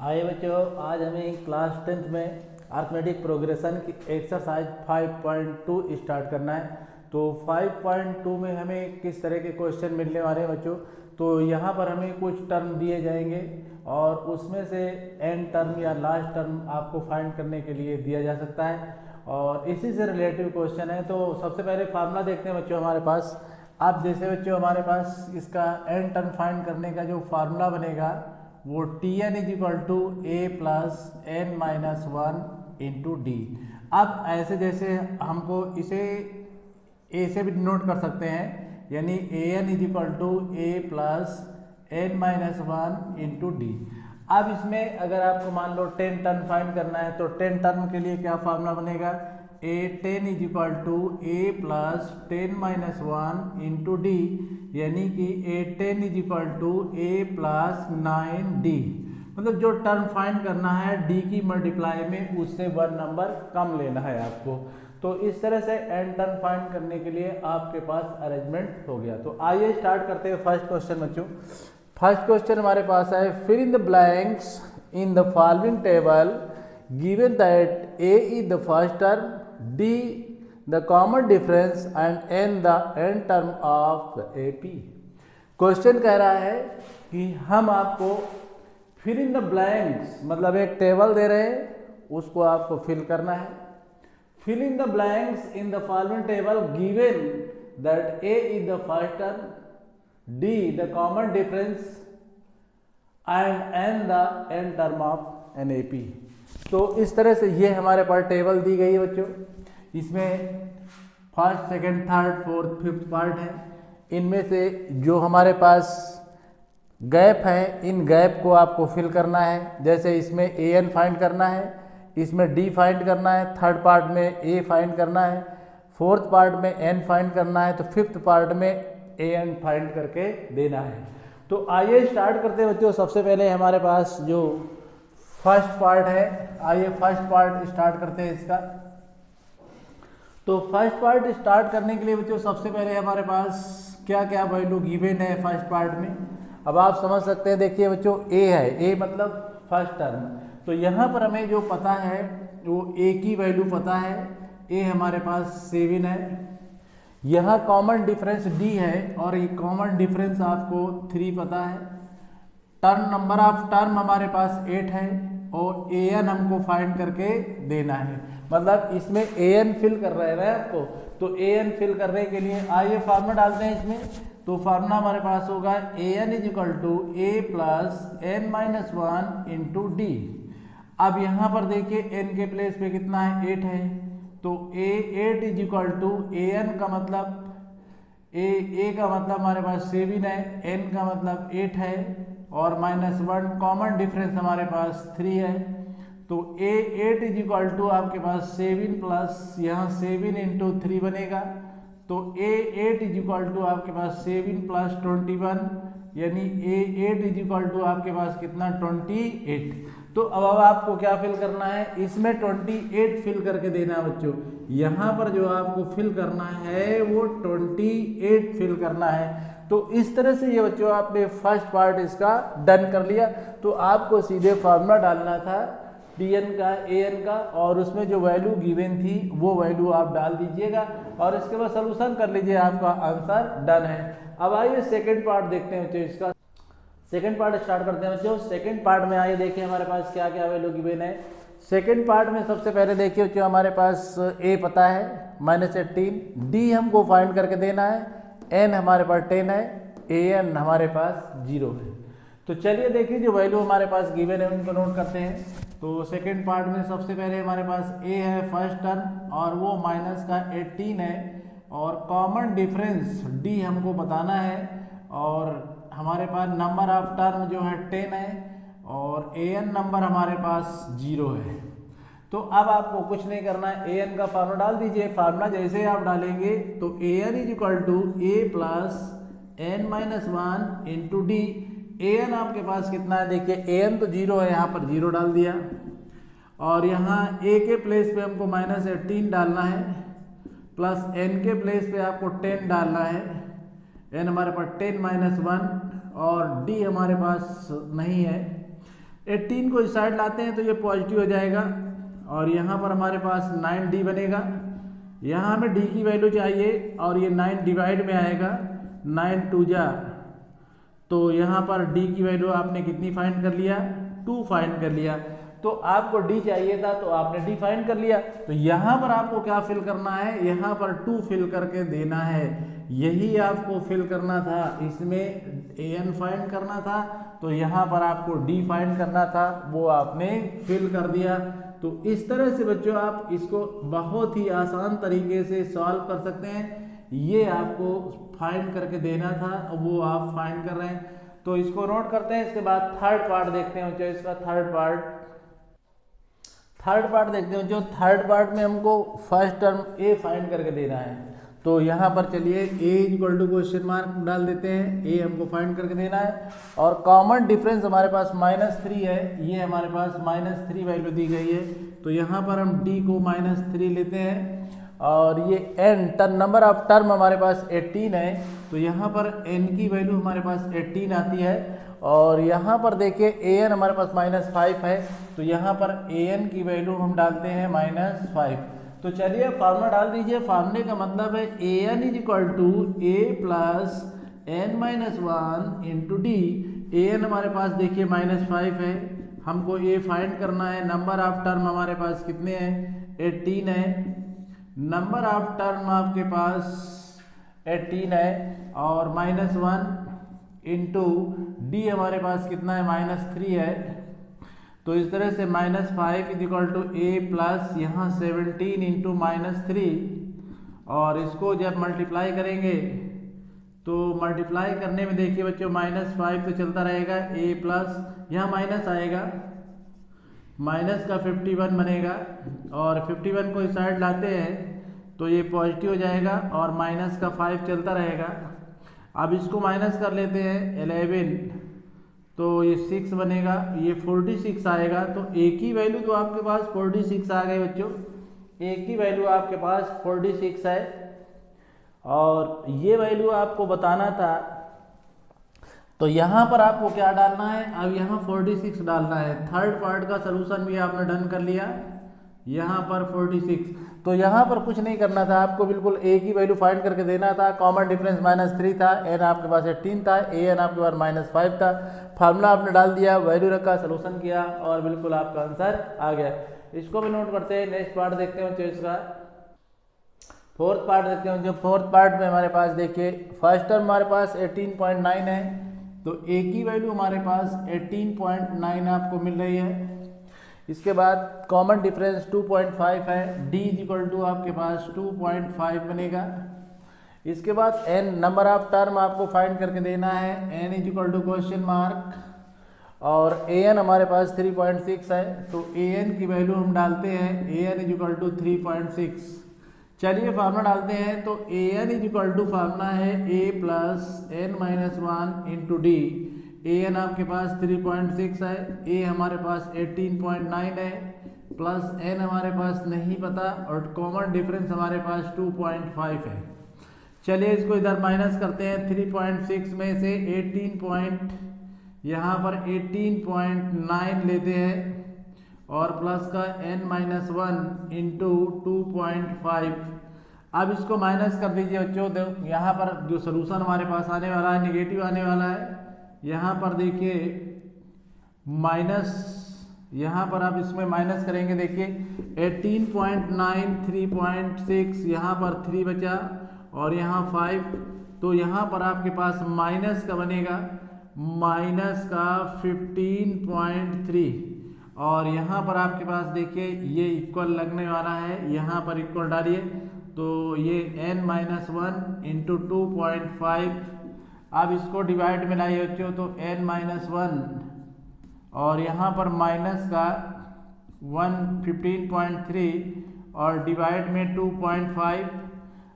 हाय बच्चों, आज हमें क्लास 10th में अर्थमेटिक प्रोग्रेशन की एक्सरसाइज 5.2 स्टार्ट करना है। तो 5.2 में हमें किस तरह के क्वेश्चन मिलने वाले हैं बच्चों। तो यहाँ पर हमें कुछ टर्म दिए जाएंगे और उसमें से एंड टर्म या लास्ट टर्म आपको फाइंड करने के लिए दिया जा सकता है और इसी से रिलेटिव क्वेश्चन है। तो सबसे पहले फार्मूला देखते हैं बच्चों हमारे पास। अब जैसे बच्चों हमारे पास इसका एंड टर्म फाइंड करने का जो फार्मूला बनेगा वो Tn is equal to a plus n minus one into d. अब ऐसे जैसे हमको इसे ए से भी नोट कर सकते हैं, यानी An is equal to a plus n minus one into d. अब इसमें अगर आपको मान लो 10 टर्म फाइंड करना है तो 10 टर्म के लिए क्या फार्मूला बनेगा, a 10 is equal to a plus 10 minus one into d, यानी कि a 10 is equal to a plus 9d। मतलब जो टर्म फाइंड करना है डी की मल्टीप्लाई में उससे वन नंबर कम लेना है आपको। तो इस तरह से एंड टर्म फाइंड करने के लिए आपके पास अरेंजमेंट हो गया। तो आइए स्टार्ट करते हैं फर्स्ट क्वेश्चन बच्चों। फर्स्ट क्वेश्चन हमारे पास है, fill in the blanks in the following table given that a is the first term, D the common difference and N the end term of AP। Question कह रहा है कि हम आपको फिल इन द ब्लैंक्स, मतलब एक table दे रहे हैं उसको आपको फिल करना है। Fill in the blanks in the following table given that A is the first term, D the common difference and N the end term of an AP। तो इस तरह से ये हमारे पास टेबल दी गई है बच्चों। इसमें first second third fourth fifth part है। इनमें से जो हमारे पास गैप है इन गैप को आपको फिल करना है। जैसे इसमें AN फाइंड करना है, इसमें D फाइंड करना है, थर्ड पार्ट में A फाइंड करना है, फोर्थ पार्ट में N फाइंड करना है, तो फिफ्थ पार्ट में AN फाइंड करके देना है। तो आइए स्टार्ट करते हैं बच्चों। सबसे पहले हमारे पास जो फर्स्ट पार्ट है, आइए फर्स्ट पार्ट स्टार्ट करते हैं इसका। तो फर्स्ट पार्ट स्टार्ट करने के लिए बच्चों सबसे पहले हमारे पास क्या क्या वैल्यू गिवन है फर्स्ट पार्ट में। अब आप समझ सकते हैं, देखिए बच्चों ए है, ए मतलब फर्स्ट टर्म। तो यहाँ पर हमें जो पता है वो ए की वैल्यू पता है, ए हमारे पास 7 है। यहाँ कॉमन डिफरेंस डी है और ये कॉमन डिफरेंस आपको 3 पता है। टर्म नंबर ऑफ टर्म हमारे पास 8 है और एन हमको फाइंड करके देना है। मतलब इसमें एन फिल कर रहे हैं आपको, तो एन फिल करने के लिए आइए फार्मूला डालते हैं इसमें। तो फार्मूला हमारे पास होगा n is equal to a plus n minus one into d. अब यहाँ पर देखिए एन के प्लेस पे कितना है, 8 है। तो ए 8 इज इक्वल टू एन का मतलब ए का मतलब हमारे पास 7 है, एन का मतलब 8 है और माइनस 1 कॉमन डिफरेंस हमारे पास 3 है। तो ए 8 इज इक्वल टू आपके पास 7 प्लस यहाँ 7 इंटू 3 बनेगा। तो ए 8 इज इक्वल टू आपके पास 7 प्लस 21, यानी ए 8 इज इक्वल टू आपके पास कितना 28। तो अब आपको क्या फिल करना है, इसमें 28 फिल करके देना है बच्चों। यहाँ पर जो आपको फिल करना है वो 28 फिल करना है। तो इस तरह से ये बच्चों आपने फर्स्ट पार्ट इसका डन कर लिया। तो आपको सीधे फार्मूला डालना था Tn का An का और उसमें जो वैल्यू गिवन थी वो वैल्यू आप डाल दीजिएगा और इसके बाद सॉल्यूशन कर लीजिए, आपका आंसर डन है। अब आइए सेकंड पार्ट देखते हैं बच्चों इसका। सेकंड पार्ट स्टार्ट करते हैं बच्चों। सेकंड पार्ट में आइए देखिए हमारे पास क्या क्या वैल्यू गिवन है। सेकंड पार्ट में सबसे पहले देखिए बच्चों हमारे पास A पता है -18, D हमको फाइंड करके देना है, N हमारे पास 10 है, AN हमारे पास 0 है। तो चलिए देखिए जो वैल्यू हमारे पास गिवन है उनको नोट करते हैं। तो सेकंड पार्ट में सबसे पहले हमारे पास A है फर्स्ट टर्म और वो माइनस का 18 है और कॉमन डिफरेंस D हमको बताना है और हमारे पास नंबर ऑफ टर्म जो है 10 है और AN नंबर हमारे पास 0 है। तो अब आपको कुछ नहीं करना है, AN का फार्मूला डाल दीजिए। फार्मूला जैसे आप डालेंगे तो AN is equal to a plus n minus one into d. AN आपके पास कितना है, देखिए AN तो 0 है, यहाँ पर 0 डाल दिया और यहाँ A के प्लेस पे हमको -18 डालना है प्लस N के प्लेस पे आपको 10 डालना है। N हमारे पास 10 माइनस 1 और D हमारे पास नहीं है। 18 को इस साइड लाते हैं तो ये पॉजिटिव हो जाएगा और यहाँ पर हमारे पास 9d बनेगा। यहाँ हमें d की वैल्यू चाहिए और ये 9 डिवाइड में आएगा, 9 2 जा, तो यहाँ पर d की वैल्यू आपने कितनी फाइंड कर लिया, 2 फाइंड कर लिया। तो आपको d चाहिए था तो आपने d फाइंड कर लिया। तो यहाँ पर आपको क्या फिल करना है, यहाँ पर 2 फिल करके देना है, यही आपको फिल करना था। इसमें an फाइंड करना था तो यहाँ पर आपको d फाइंड करना था, वो आपने फिल कर दिया। तो इस तरह से बच्चों आप इसको बहुत ही आसान तरीके से सॉल्व कर सकते हैं। ये आपको फाइंड करके देना था, वो आप फाइंड कर रहे हैं, तो इसको नोट करते हैं। इसके बाद थर्ड पार्ट देखते हैं बच्चों, इसका थर्ड पार्ट देखते हैं जो थर्ड पार्ट में हमको फर्स्ट टर्म a फाइंड करके देना है। तो यहाँ पर चलिए a equal to question mark डाल देते हैं, a हमको फाइंड करके देना है और कॉमन डिफरेंस हमारे पास -3 है, ये हमारे पास -3 वैल्यू दी गई है। तो यहाँ पर हम d को -3 लेते हैं और ये n नंबर ऑफ टर्म हमारे पास 18 है, तो यहाँ पर n की वैल्यू हमारे पास 18 आती है। और यहाँ पर देखिए an हमारे पास -5 है, तो यहाँ पर an की वैल्यू हम डालते हैं -5। तो चलिए फार्मूला डाल दीजिए। फार्मूले का मतलब है an is equal to a plus n-1 into d. an हमारे पास देखिए -5 है, हमको a फाइंड करना है। नंबर ऑफ टर्म हमारे पास कितने हैं, 18 है। नंबर ऑफ टर्म आपके पास 18 है और -1 इंटू डी हमारे पास कितना है, -3 है। तो इस तरह से -5 is equal to a plus यहाँ 17 इंटू -3, और इसको जब मल्टीप्लाई करेंगे तो मल्टीप्लाई करने में देखिए बच्चों -5 तो चलता रहेगा, a प्लस यहाँ माइनस आएगा, माइनस का 51 बनेगा और 51 को इस साइड लाते हैं तो ये पॉजिटिव हो जाएगा और माइनस का 5 चलता रहेगा। अब इसको माइनस कर लेते हैं 11, तो ये 6 बनेगा, ये 46 आएगा। तो a की वैल्यू तो आपके पास 46 आ गई बच्चों, a की वैल्यू आपके पास 46 है और ये वैल्यू आपको बताना था। तो यहाँ पर आपको क्या डालना है, अब यहाँ 46 डालना है। थर्ड पार्ट का सलूशन भी आपने डन कर लिया, यहाँ पर 46। तो यहाँ पर कुछ नहीं करना था, आपको बिल्कुल a की वैल्यू फाइंड करके देना था। कॉमन डिफरेंस -3 था, n आपके पास 18 था, an आपके पास -5 था। फार्मूला आपने डाल दिया, वैल्यू रखा, सलूशन किया और बिल्कुल आपका आंसर आ गया। इसको भी नोट करते हैं। नेक्स्ट पार्ट देखते हैं बच्चों, इसका फोर्थ पार्ट देखते हैं। जो फोर्थ पार्ट में हमारे पास देखिए फर्स्ट टर्म हमारे पास 18.9 है, तो a की वैल्यू हमारे पास 18.9 आपको मिल रही है। इसके बाद कॉमन डिफरेंस 2.5 है, d इज इक्वल टू आपके पास 2.5 बनेगा। इसके बाद n नंबर ऑफ टर्म आपको फाइंड करके देना है, n is equal to question mark और an हमारे पास 3.6 है, तो an की वैल्यू हम डालते हैं, an इज इक्वल टू 3.6। चलिए फार्मूला डालते हैं। तो an is equal to formula है a plus n-1 into d. an आपके पास 3.6 है, a हमारे पास 18.9 है, प्लस n हमारे पास नहीं पता और कॉमन डिफरेंस हमारे पास 2.5 है। चलिए इसको इधर माइनस करते हैं। 3.6 में से यहाँ पर 18.9 लेते हैं और प्लस का n-1 इंटू 2.5। अब इसको माइनस कर दीजिए बच्चों। यहाँ पर जो सोल्यूशन हमारे पास आने वाला है निगेटिव आने वाला है। यहाँ पर देखिए माइनस, यहाँ पर आप इसमें माइनस करेंगे, देखिए 18.9 3.6, यहाँ पर 3 बचा और यहाँ 5, तो यहाँ पर आपके पास माइनस का बनेगा, माइनस का 15.3 और यहाँ पर आपके पास देखिए ये इक्वल लगने वाला है, यहाँ पर इक्वल डालिए तो ये n-1 इंटू 2.5। अब इसको डिवाइड में लाइए बच्चों, तो n-1 और यहाँ पर माइनस का 15.3 और डिवाइड में 2.5।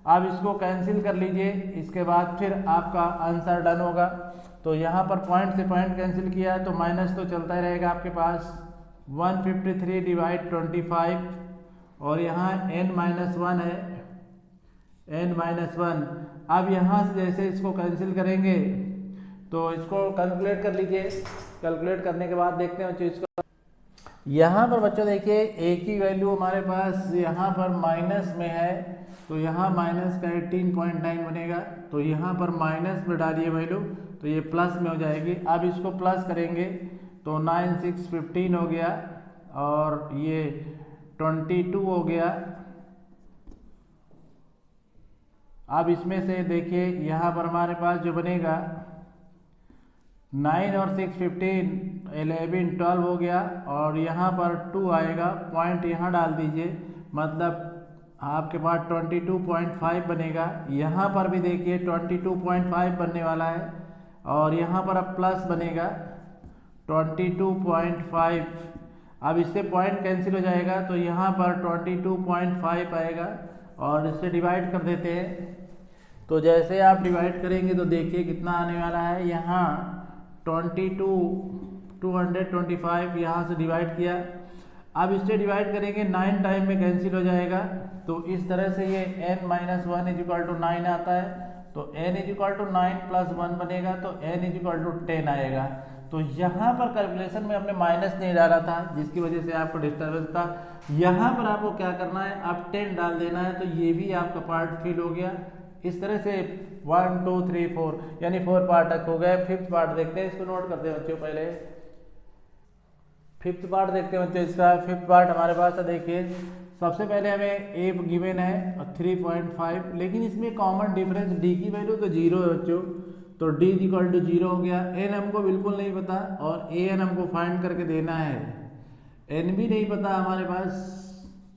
अब इसको कैंसिल कर लीजिए, इसके बाद फिर आपका आंसर डन होगा। तो यहाँ पर पॉइंट से पॉइंट कैंसिल किया है तो माइनस तो चलता ही रहेगा आपके पास। 153 डिवाइड 25 और यहाँ n-1 है, n-1। अब यहाँ से जैसे इसको कैंसिल करेंगे तो इसको कैलकुलेट कर लीजिए। कैलकुलेट करने के बाद देखते हैं बच्चों इसको। यहाँ पर बच्चों देखिए ए की वैल्यू हमारे पास यहाँ पर माइनस में है, तो यहाँ माइनस का 18.9 बनेगा। तो यहाँ पर माइनस में डालिए वैल्यू, तो ये प्लस में हो जाएगी। अब इसको प्लस करेंगे तो 9 6 15 हो गया, और ये 22 हो गया। अब इसमें से देखिए यहाँ पर हमारे पास जो बनेगा 9 और 6 15 11 12 हो गया, और यहाँ पर 2 आएगा, पॉइंट यहाँ डाल दीजिए, मतलब आपके पास 22.5 बनेगा। यहाँ पर भी देखिए 22.5 बनने वाला है, और यहाँ पर अब प्लस बनेगा 22.5। अब इससे पॉइंट कैंसिल हो जाएगा, तो यहाँ पर 22.5 आएगा, और इससे डिवाइड कर देते हैं। तो जैसे आप डिवाइड करेंगे तो देखिए कितना आने वाला है। यहाँ 225 यहाँ से डिवाइड किया। अब इससे डिवाइड करेंगे 9 टाइम में कैंसिल हो जाएगा, तो इस तरह से ये n-1 = 9 आता है। तो n = 9 + 1 बनेगा, तो n = 10 आएगा। तो यहाँ पर कैलकुलेशन में हमने माइनस नहीं डाला था, जिसकी वजह से आपको डिस्टर्बेंस था। यहाँ पर आपको क्या करना है, अब 10 डाल देना है, तो ये भी आपका पार्ट फिल हो गया। इस तरह से 1 2 3 4 यानी 4 पार्ट तक हो गए। फिफ्थ पार्ट देखते हैं, इसको नोट करते हैं बच्चों। पहले फिफ्थ पार्ट देखते हैं बच्चों। इसका फिफ्थ पार्ट हमारे पास है, देखिए सबसे पहले हमें ए गिवन है 3.5, लेकिन इसमें कॉमन डिफरेंस डी की वैल्यू तो 0 है बच्चों, तो d = 0 हो गया। एन हमको बिल्कुल नहीं पता, और ए एन हमको फाइंड करके देना है। एन भी नहीं पता हमारे पास,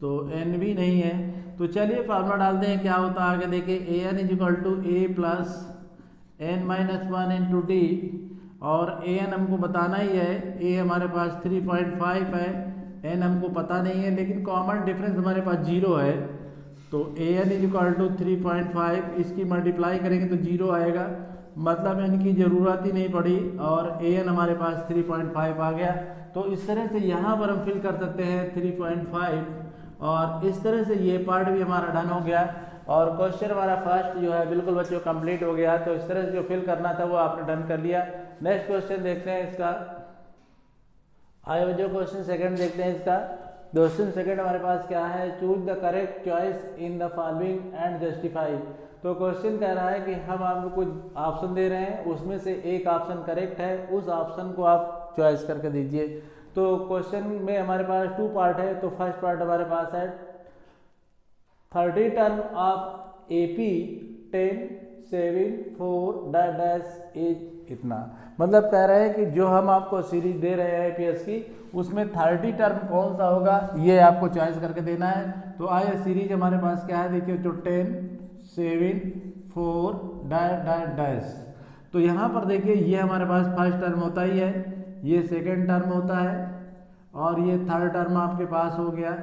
तो एन भी नहीं है। तो चलिए फार्मूला डालते हैं, क्या होता है आगे देखिए। A N = a + n-1 × d, और ए एन हमको बताना ही है। ए हमारे पास 3.5 है, एन हमको पता नहीं है, लेकिन कॉमन डिफरेंस हमारे पास 0 है। तो ए एन = 3.5, इसकी मल्टीप्लाई करेंगे तो 0 आएगा, मतलब इनकी ज़रूरत ही नहीं पड़ी, और ए एन हमारे पास 3.5 आ गया। तो इस तरह से यहाँ पर हम फिल कर सकते हैं 3.5, और इस तरह से ये पार्ट भी हमारा डन हो गया। और क्वेश्चन हमारा फर्स्ट जो है बिल्कुल बच्चों कंप्लीट हो गया। तो इस तरह से जो फिल करना था वो आपने डन कर लिया। नेक्स्ट क्वेश्चन देखते हैं इसका। आइए बच्चों क्वेश्चन सेकंड देखते हैं इसका। क्वेश्चन सेकंड हमारे पास क्या है, choose the correct choice in the following and justify. तो क्वेश्चन कह रहा है कि हम आपको कुछ ऑप्शन दे रहे हैं, उसमें से एक ऑप्शन करेक्ट है, उस ऑप्शन को आप चॉइस करके दीजिए। तो क्वेश्चन में हमारे पास 2 पार्ट है। तो फर्स्ट पार्ट हमारे पास है 30 टर्म ऑफ AP 10 7 4 एज इतना, मतलब कह रहे हैं कि जो हम आपको सीरीज दे रहे हैं APS की, उसमें 30 टर्म कौन सा होगा ये आपको चॉइस करके देना है। तो आइए सीरीज हमारे पास क्या है, देखिए जो 10 7 4 तो यहाँ पर देखिए ये हमारे पास फर्स्ट टर्म होता ही है, ये सेकेंड टर्म होता है, और ये थर्ड टर्म आपके पास हो गया।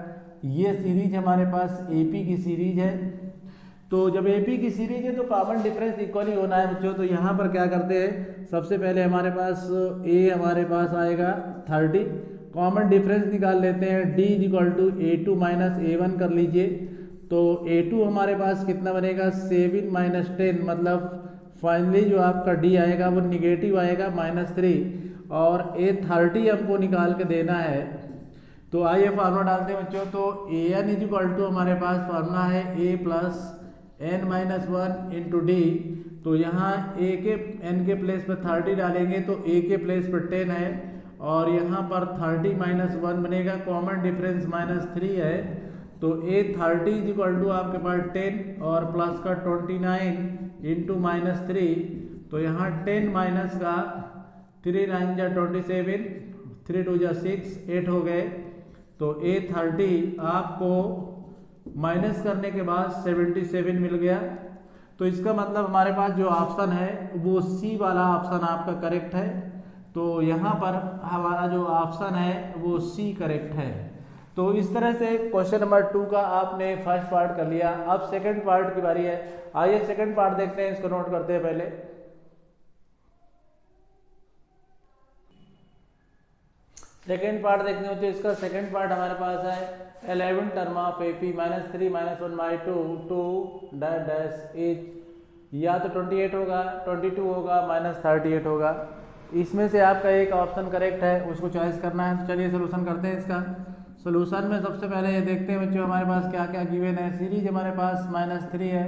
ये सीरीज हमारे पास AP की सीरीज है। तो जब AP की सीरीज है तो कॉमन डिफरेंस इक्वली होना है बच्चों। तो यहाँ पर क्या करते हैं, सबसे पहले हमारे पास A हमारे पास आएगा 30, कॉमन डिफरेंस निकाल लेते हैं। D = A2 - A1 कर लीजिए। तो A2 हमारे पास कितना बनेगा, 7 - 10, मतलब फाइनली जो आपका D आएगा वो निगेटिव आएगा -3, और A30 हमको निकाल के देना है। तो आइए फार्मूला डालते हैं बच्चों। तो AN = हमारे पास फार्मूला है A + n-1 × D। तो यहाँ A के n के प्लेस पर 30 डालेंगे, तो A के प्लेस पर 10 है, और यहाँ पर 30 - 1 बनेगा, कॉमन डिफरेंस -3 है। तो A30 = आपके पास 10 और प्लस का 29 × -3। तो यहाँ 10 माइनस का 3 9 = 27, 3 2 = 6, 8 हो गए। तो A30 आपको माइनस करने के बाद 77 मिल गया। तो इसका मतलब हमारे पास जो ऑप्शन है वो C वाला ऑप्शन आपका करेक्ट है। तो यहाँ पर हमारा जो ऑप्शन है वो C करेक्ट है। तो इस तरह से क्वेश्चन नंबर 2 का आपने फर्स्ट पार्ट कर लिया। अब सेकंड पार्ट की बारी है। आइए सेकंड पार्ट देखते हैं, इसको नोट करते हैं पहले। सेकेंड पार्ट देखने होते हैं इसका। सेकेंड पार्ट हमारे पास है 11 टर्म ऑफ AP -3 - 1/2 2 - या तो 28 होगा, 22 होगा, -38 होगा। इसमें से आपका एक ऑप्शन करेक्ट है, उसको चॉइस करना है। तो चलिए सोल्यूशन करते हैं इसका। सोल्यूशन में सबसे पहले ये देखते हैं बच्चों हमारे पास क्या क्या गिवन है। सीरीज हमारे पास -3 है,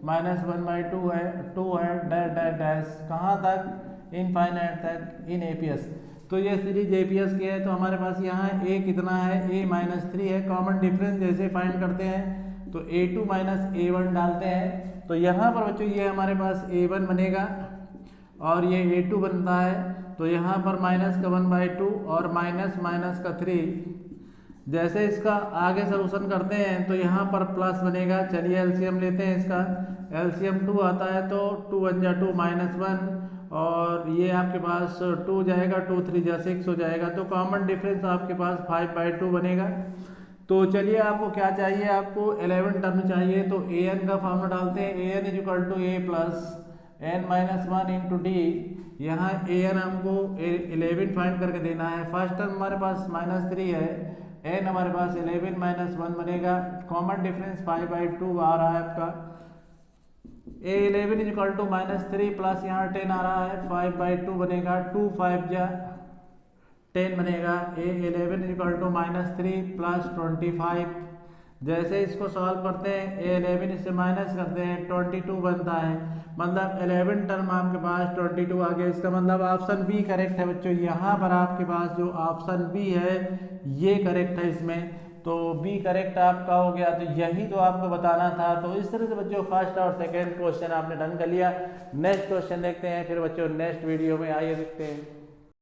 -1/2 है, 2 है, डैश डैश डैश, कहाँ तक, इनफाइनाइट तक, इन एपीएस। तो ये सीरीज एपीएस की है। तो हमारे पास यहाँ a कितना है, a -3 है। कॉमन डिफरेंस जैसे फाइंड करते हैं तो a2 - a1 डालते हैं। तो यहाँ पर बच्चों ये हमारे पास a1 बनेगा और ये a2 बनता है। तो यहाँ पर माइनस का 1/2 और माइनस का 3। जैसे इसका आगे सॉल्यूशन करते हैं तो यहाँ पर प्लस बनेगा। चलिए एलसीएम लेते हैं इसका। एलसीएम 2 आता है तो 2 1 जा 2 -1 और ये आपके पास 2 जाएगा, 2 3 जा 6 हो जाएगा। तो कॉमन डिफरेंस आपके पास 5/2 बनेगा। तो चलिए आपको क्या चाहिए, आपको 11 टर्म चाहिए। तो an का फॉर्मूला डालते हैं, an = a + n-1 × d। यहाँ an हमको 11 फाइंड करके देना है। फर्स्ट टर्म हमारे पास -3 है, n हमारे पास 11 - 1 बनेगा। कॉमन डिफरेंस 5/2 आ रहा है आपका। a11 = -3 प्लस यहाँ 10 आ रहा है, 5/2 बनेगा। 2 5 जा 10 बनेगा। a11 = -3 + 25। जैसे इसको सॉल्व करते हैं, a11 इससे माइनस करते हैं, 22 बनता है। मतलब 11 टर्म आपके पास 22 आ गया। इसका मतलब ऑप्शन बी करेक्ट है बच्चों। यहाँ पर आपके पास जो ऑप्शन बी है ये करेक्ट है इसमें। तो बी करेक्ट आपका हो गया। तो यही तो आपको बताना था। तो इस तरह से बच्चों फर्स्ट और सेकेंड क्वेश्चन आपने डन कर लिया। नेक्स्ट क्वेश्चन देखते हैं फिर बच्चों नेक्स्ट वीडियो में। आइए देखते हैं।